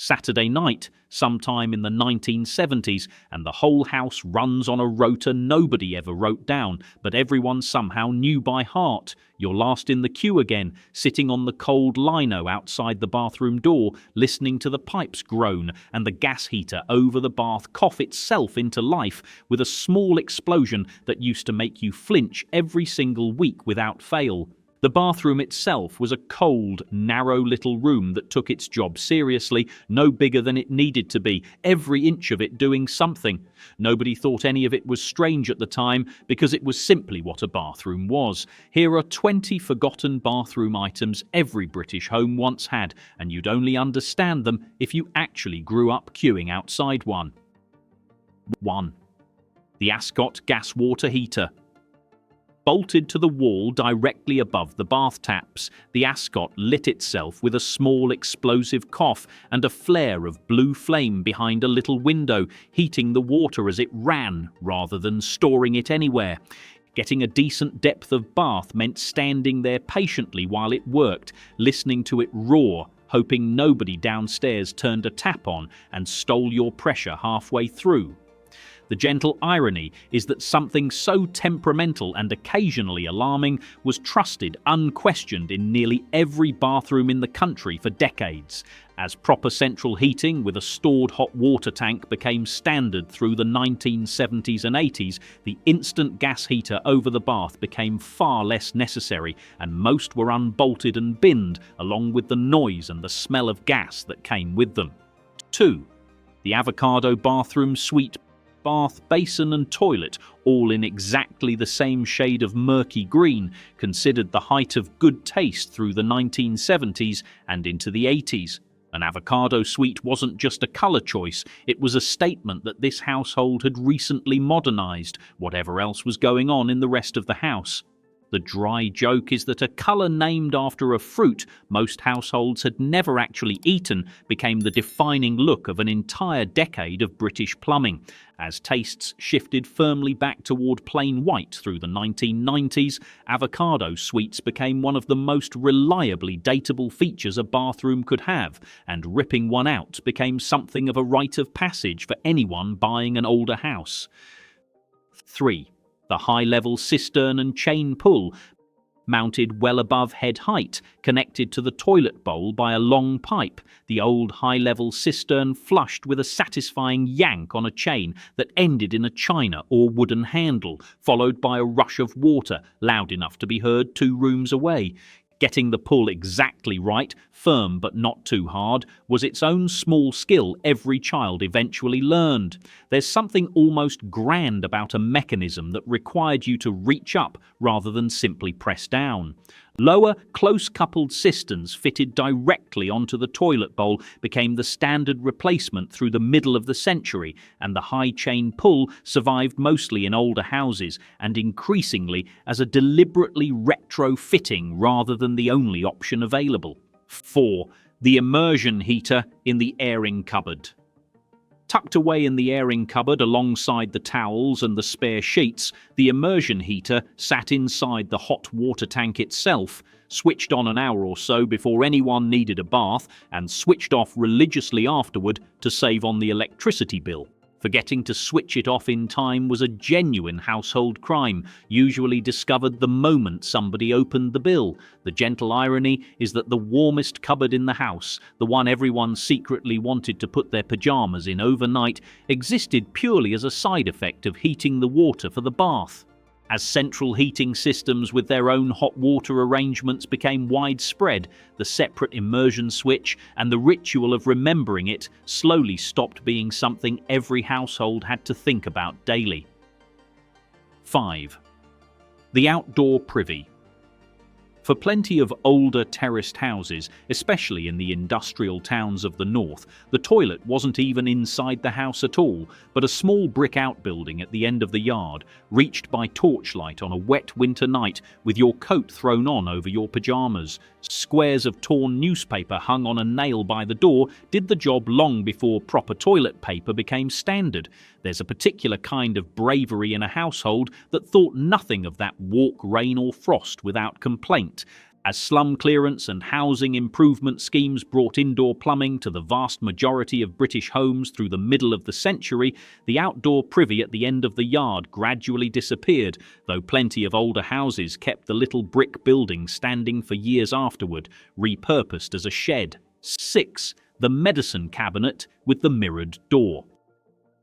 Saturday night, sometime in the 1970s, and the whole house runs on a rota nobody ever wrote down, but everyone somehow knew by heart. You're last in the queue again, sitting on the cold lino outside the bathroom door, listening to the pipes groan and the gas heater over the bath cough itself into life with a small explosion that used to make you flinch every single week without fail. The bathroom itself was a cold, narrow little room that took its job seriously, no bigger than it needed to be, every inch of it doing something. Nobody thought any of it was strange at the time because it was simply what a bathroom was. Here are 20 forgotten bathroom items every British home once had, and you'd only understand them if you actually grew up queuing outside one. 1. The Ascot gas water heater. Bolted to the wall directly above the bath taps, the Ascot lit itself with a small explosive cough and a flare of blue flame behind a little window, heating the water as it ran rather than storing it anywhere. Getting a decent depth of bath meant standing there patiently while it worked, listening to it roar, hoping nobody downstairs turned a tap on and stole your pressure halfway through. The gentle irony is that something so temperamental and occasionally alarming was trusted unquestioned in nearly every bathroom in the country for decades. As proper central heating with a stored hot water tank became standard through the 1970s and 80s, the instant gas heater over the bath became far less necessary, and most were unbolted and binned, along with the noise and the smell of gas that came with them. 2. The Avocado bathroom suite. Bath, basin and toilet, all in exactly the same shade of murky green, considered the height of good taste through the 1970s and into the 80s. An avocado suite wasn't just a colour choice, it was a statement that this household had recently modernised whatever else was going on in the rest of the house. The dry joke is that a colour named after a fruit most households had never actually eaten became the defining look of an entire decade of British plumbing. As tastes shifted firmly back toward plain white through the 1990s, avocado suites became one of the most reliably dateable features a bathroom could have, and ripping one out became something of a rite of passage for anyone buying an older house. 3. The high-level cistern and chain pull, mounted well above head height, connected to the toilet bowl by a long pipe. The old high-level cistern flushed with a satisfying yank on a chain that ended in a china or wooden handle, followed by a rush of water, loud enough to be heard 2 rooms away. Getting the pull exactly right, firm but not too hard, was its own small skill every child eventually learned. There's something almost grand about a mechanism that required you to reach up rather than simply press down. Lower, close-coupled cisterns fitted directly onto the toilet bowl became the standard replacement through the middle of the century, and the high chain pull survived mostly in older houses and increasingly as a deliberately retrofitting rather than the only option available. 4. The Immersion Heater in the airing cupboard. Tucked away in the airing cupboard alongside the towels and the spare sheets, the immersion heater sat inside the hot water tank itself, switched on an hour or so before anyone needed a bath, and switched off religiously afterward to save on the electricity bill. Forgetting to switch it off in time was a genuine household crime, usually discovered the moment somebody opened the bill. The gentle irony is that the warmest cupboard in the house, the one everyone secretly wanted to put their pajamas in overnight, existed purely as a side effect of heating the water for the bath. As central heating systems with their own hot water arrangements became widespread, the separate immersion switch and the ritual of remembering it slowly stopped being something every household had to think about daily. 5. The Outdoor Privy. For plenty of older terraced houses, especially in the industrial towns of the north, the toilet wasn't even inside the house at all, but a small brick outbuilding at the end of the yard, reached by torchlight on a wet winter night with your coat thrown on over your pajamas. Squares of torn newspaper hung on a nail by the door did the job long before proper toilet paper became standard. There's a particular kind of bravery in a household that thought nothing of that walk, rain or frost without complaint. As slum clearance and housing improvement schemes brought indoor plumbing to the vast majority of British homes through the middle of the century, the outdoor privy at the end of the yard gradually disappeared, though plenty of older houses kept the little brick building standing for years afterward, repurposed as a shed. 6. The medicine cabinet with the mirrored door.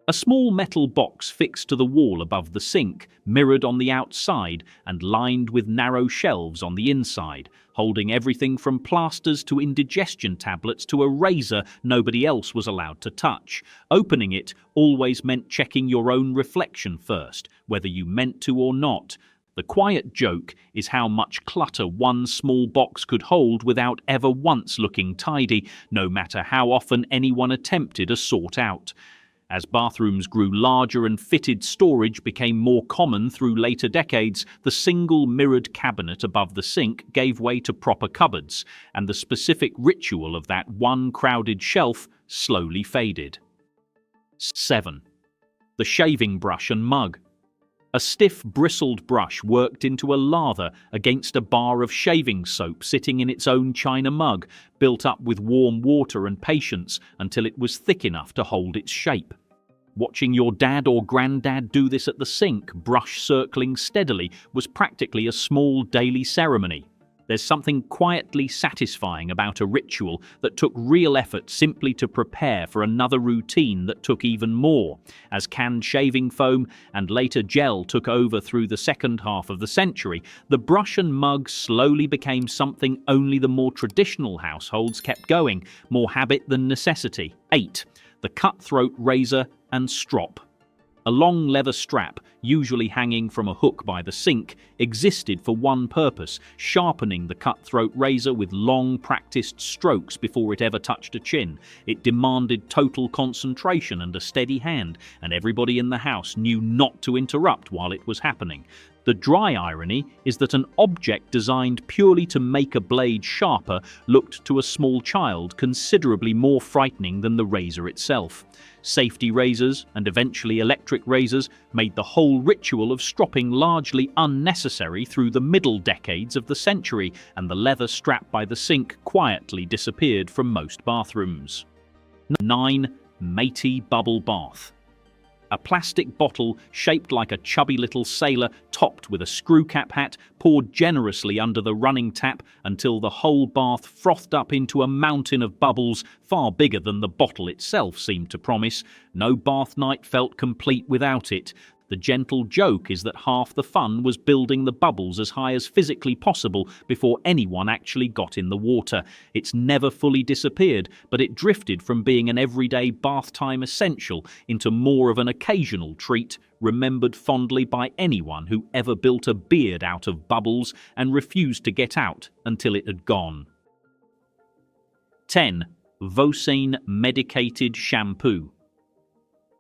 A small metal box fixed to the wall above the sink, mirrored on the outside and lined with narrow shelves on the inside, holding everything from plasters to indigestion tablets to a razor nobody else was allowed to touch. Opening it always meant checking your own reflection first, whether you meant to or not. The quiet joke is how much clutter one small box could hold without ever once looking tidy, no matter how often anyone attempted a sort out. As bathrooms grew larger and fitted storage became more common through later decades, the single mirrored cabinet above the sink gave way to proper cupboards, and the specific ritual of that one crowded shelf slowly faded. 7. The shaving brush and mug. A stiff, bristled brush worked into a lather against a bar of shaving soap sitting in its own china mug, built up with warm water and patience until it was thick enough to hold its shape. Watching your dad or granddad do this at the sink, brush circling steadily, was practically a small daily ceremony. There's something quietly satisfying about a ritual that took real effort simply to prepare for another routine that took even more. As canned shaving foam and later gel took over through the second half of the century, the brush and mug slowly became something only the more traditional households kept going, more habit than necessity. 8. The cutthroat razor and strop. A long leather strap, usually hanging from a hook by the sink, existed for one purpose: sharpening the cutthroat razor with long practiced strokes before it ever touched a chin. It demanded total concentration and a steady hand, and everybody in the house knew not to interrupt while it was happening. The dry irony is that an object designed purely to make a blade sharper looked to a small child considerably more frightening than the razor itself. Safety razors, and eventually electric razors, made the whole ritual of stropping largely unnecessary through the middle decades of the century, and the leather strap by the sink quietly disappeared from most bathrooms. 9. Matey Bubble Bath. A plastic bottle shaped like a chubby little sailor, topped with a screw cap hat, poured generously under the running tap until the whole bath frothed up into a mountain of bubbles far bigger than the bottle itself seemed to promise. No bath night felt complete without it. The gentle joke is that half the fun was building the bubbles as high as physically possible before anyone actually got in the water. It's never fully disappeared, but it drifted from being an everyday bath time essential into more of an occasional treat, remembered fondly by anyone who ever built a beard out of bubbles and refused to get out until it had gone. 10. Vosene Medicated Shampoo.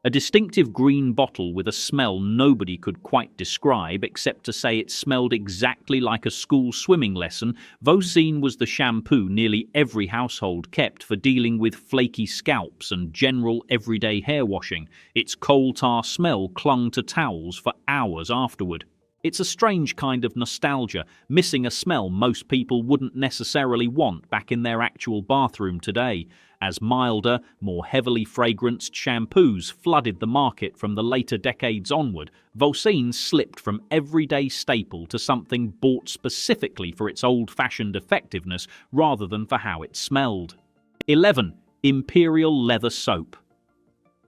A distinctive green bottle with a smell nobody could quite describe except to say it smelled exactly like a school swimming lesson, Vosene was the shampoo nearly every household kept for dealing with flaky scalps and general everyday hair washing. Its coal tar smell clung to towels for hours afterward. It's a strange kind of nostalgia, missing a smell most people wouldn't necessarily want back in their actual bathroom today. As milder, more heavily fragranced shampoos flooded the market from the later decades onward, Vosene slipped from everyday staple to something bought specifically for its old-fashioned effectiveness rather than for how it smelled. 11. Imperial Leather Soap.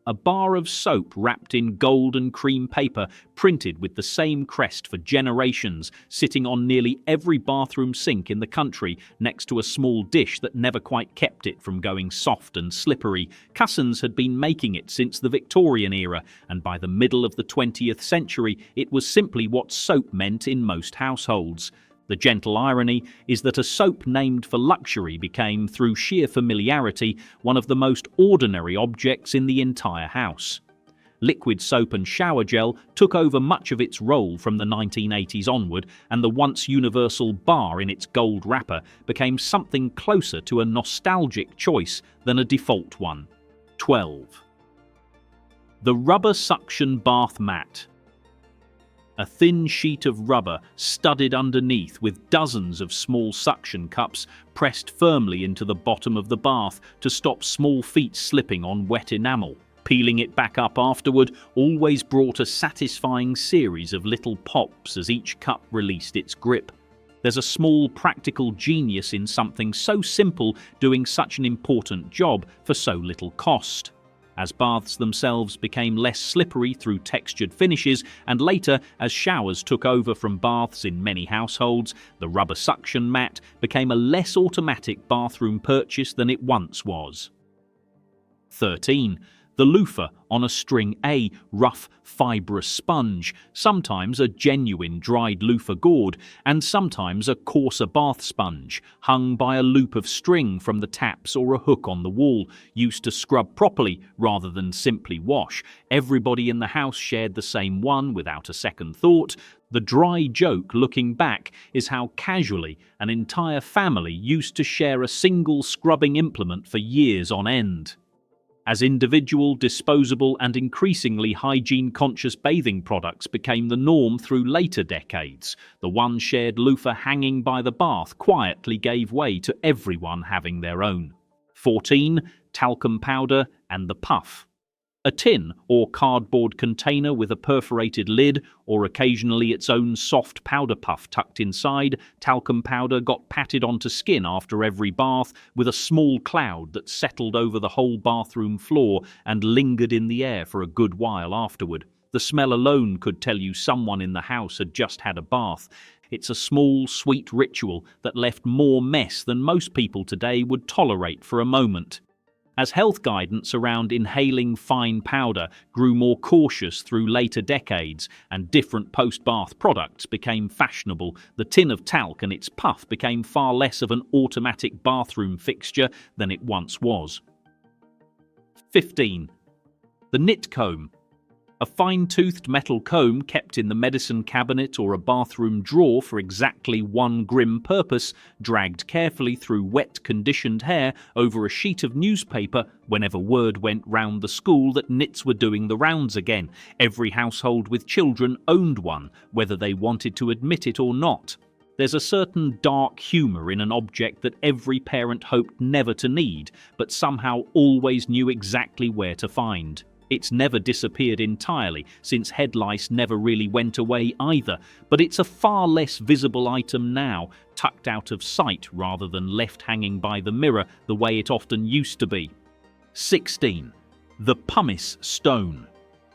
A bar of soap wrapped in gold and cream paper, printed with the same crest for generations, sitting on nearly every bathroom sink in the country next to a small dish that never quite kept it from going soft and slippery. Cussons had been making it since the Victorian era, and by the middle of the 20th century it was simply what soap meant in most households. The gentle irony is that a soap named for luxury became, through sheer familiarity, one of the most ordinary objects in the entire house. Liquid soap and shower gel took over much of its role from the 1980s onward, and the once universal bar in its gold wrapper became something closer to a nostalgic choice than a default one. 12. The rubber suction bath mat. A thin sheet of rubber studded underneath with dozens of small suction cups pressed firmly into the bottom of the bath to stop small feet slipping on wet enamel. Peeling it back up afterward always brought a satisfying series of little pops as each cup released its grip. There's a small practical genius in something so simple doing such an important job for so little cost. As baths themselves became less slippery through textured finishes, and later as showers took over from baths in many households, the rubber suction mat became a less automatic bathroom purchase than it once was. 13. The loofah on a string, a rough, fibrous sponge, sometimes a genuine dried loofah gourd, and sometimes a coarser bath sponge, hung by a loop of string from the taps or a hook on the wall, used to scrub properly rather than simply wash. Everybody in the house shared the same one without a second thought. The dry joke looking back is how casually an entire family used to share a single scrubbing implement for years on end. As individual, disposable and increasingly hygiene-conscious bathing products became the norm through later decades, the one shared loofah hanging by the bath quietly gave way to everyone having their own. 14. Talcum powder and the puff. A tin or cardboard container with a perforated lid, or occasionally its own soft powder puff tucked inside, talcum powder got patted onto skin after every bath with a small cloud that settled over the whole bathroom floor and lingered in the air for a good while afterward. The smell alone could tell you someone in the house had just had a bath. It's a small, sweet ritual that left more mess than most people today would tolerate for a moment. As health guidance around inhaling fine powder grew more cautious through later decades and different post-bath products became fashionable, the tin of talc and its puff became far less of an automatic bathroom fixture than it once was. 15. The Nit Comb. A fine-toothed metal comb kept in the medicine cabinet or a bathroom drawer for exactly one grim purpose, dragged carefully through wet, conditioned hair over a sheet of newspaper whenever word went round the school that nits were doing the rounds again. Every household with children owned one, whether they wanted to admit it or not. There's a certain dark humour in an object that every parent hoped never to need, but somehow always knew exactly where to find. It's never disappeared entirely, since head lice never really went away either, but it's a far less visible item now, tucked out of sight rather than left hanging by the mirror the way it often used to be. 16. The Pumice Stone.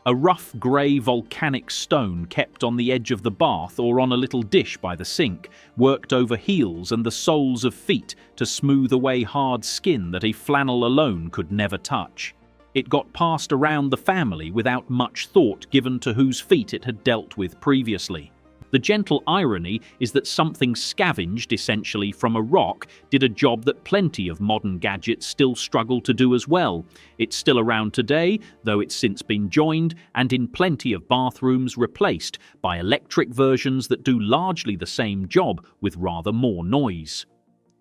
A rough grey volcanic stone kept on the edge of the bath or on a little dish by the sink, worked over heels and the soles of feet to smooth away hard skin that a flannel alone could never touch. It got passed around the family without much thought given to whose feet it had dealt with previously. The gentle irony is that something scavenged essentially from a rock did a job that plenty of modern gadgets still struggle to do as well. It's still around today, though it's since been joined and in plenty of bathrooms replaced by electric versions that do largely the same job with rather more noise.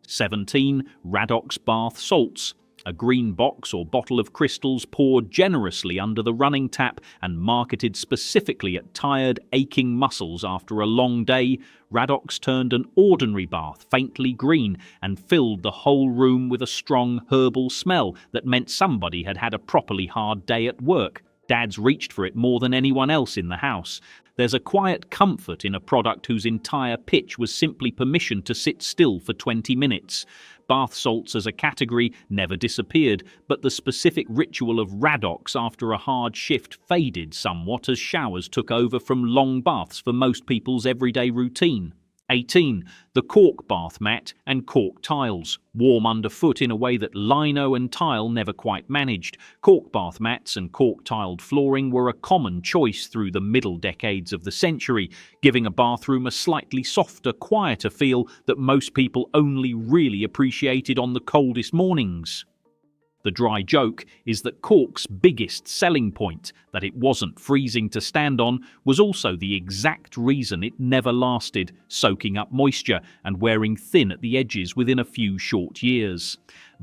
17. Radox Bath Salts. A green box or bottle of crystals poured generously under the running tap and marketed specifically at tired, aching muscles after a long day, Radox turned an ordinary bath faintly green and filled the whole room with a strong herbal smell that meant somebody had had a properly hard day at work. Dads reached for it more than anyone else in the house. There's a quiet comfort in a product whose entire pitch was simply permission to sit still for 20 minutes. Bath salts as a category never disappeared, but the specific ritual of Radox after a hard shift faded somewhat as showers took over from long baths for most people's everyday routine. 18. The Cork bath mat and Cork tiles. Warm underfoot in a way that lino and tile never quite managed. Cork bath mats and Cork tiled flooring were a common choice through the middle decades of the century, giving a bathroom a slightly softer, quieter feel that most people only really appreciated on the coldest mornings. The dry joke is that Cork's biggest selling point, that it wasn't freezing to stand on, was also the exact reason it never lasted, soaking up moisture and wearing thin at the edges within a few short years.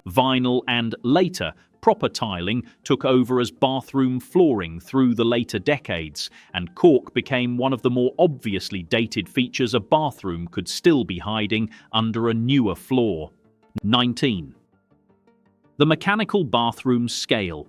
Vinyl and, later, Proper tiling took over as bathroom flooring through the later decades, and cork became one of the more obviously dated features a bathroom could still be hiding under a newer floor. 19. The mechanical bathroom scale.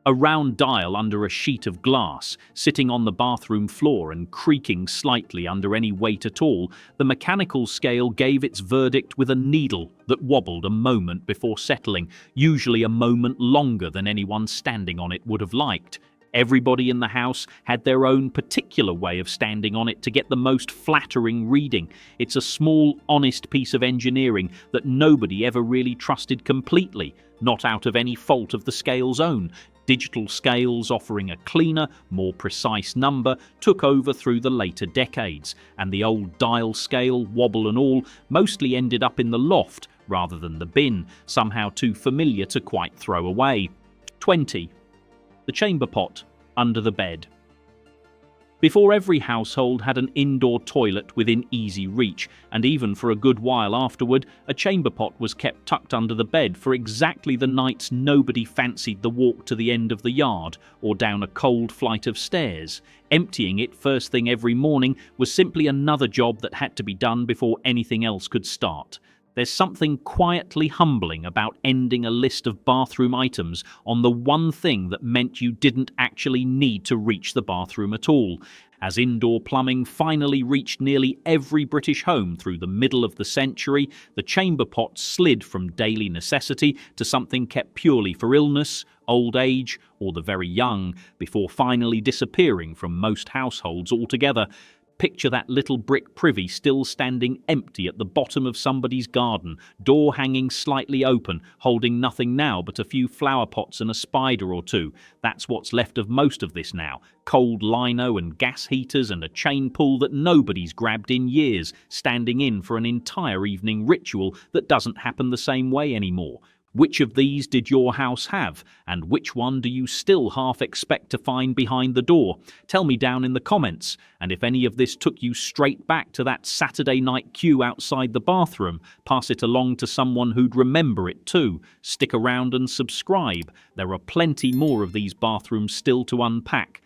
A round dial under a sheet of glass, sitting on the bathroom floor and creaking slightly under any weight at all, the mechanical scale gave its verdict with a needle that wobbled a moment before settling, usually a moment longer than anyone standing on it would have liked. Everybody in the house had their own particular way of standing on it to get the most flattering reading. It's a small, honest piece of engineering that nobody ever really trusted completely, not out of any fault of the scale's own. Digital scales offering a cleaner, more precise number took over through the later decades, and the old dial scale, wobble and all, mostly ended up in the loft rather than the bin, somehow too familiar to quite throw away. 20. The chamber pot under the bed. Before every household had an indoor toilet within easy reach, and even for a good while afterward, a chamber pot was kept tucked under the bed for exactly the nights nobody fancied the walk to the end of the yard or down a cold flight of stairs. Emptying it first thing every morning was simply another job that had to be done before anything else could start. There's something quietly humbling about ending a list of bathroom items on the one thing that meant you didn't actually need to reach the bathroom at all. As indoor plumbing finally reached nearly every British home through the middle of the century, the chamber pot slid from daily necessity to something kept purely for illness, old age, or the very young, before finally disappearing from most households altogether. Picture that little brick privy still standing empty at the bottom of somebody's garden, door hanging slightly open, holding nothing now but a few flower pots and a spider or two. That's what's left of most of this now. Cold lino and gas heaters and a chain pull that nobody's grabbed in years, standing in for an entire evening ritual that doesn't happen the same way anymore. Which of these did your house have, and which one do you still half expect to find behind the door? Tell me down in the comments, and if any of this took you straight back to that Saturday night queue outside the bathroom, pass it along to someone who'd remember it too. Stick around and subscribe. There are plenty more of these bathrooms still to unpack.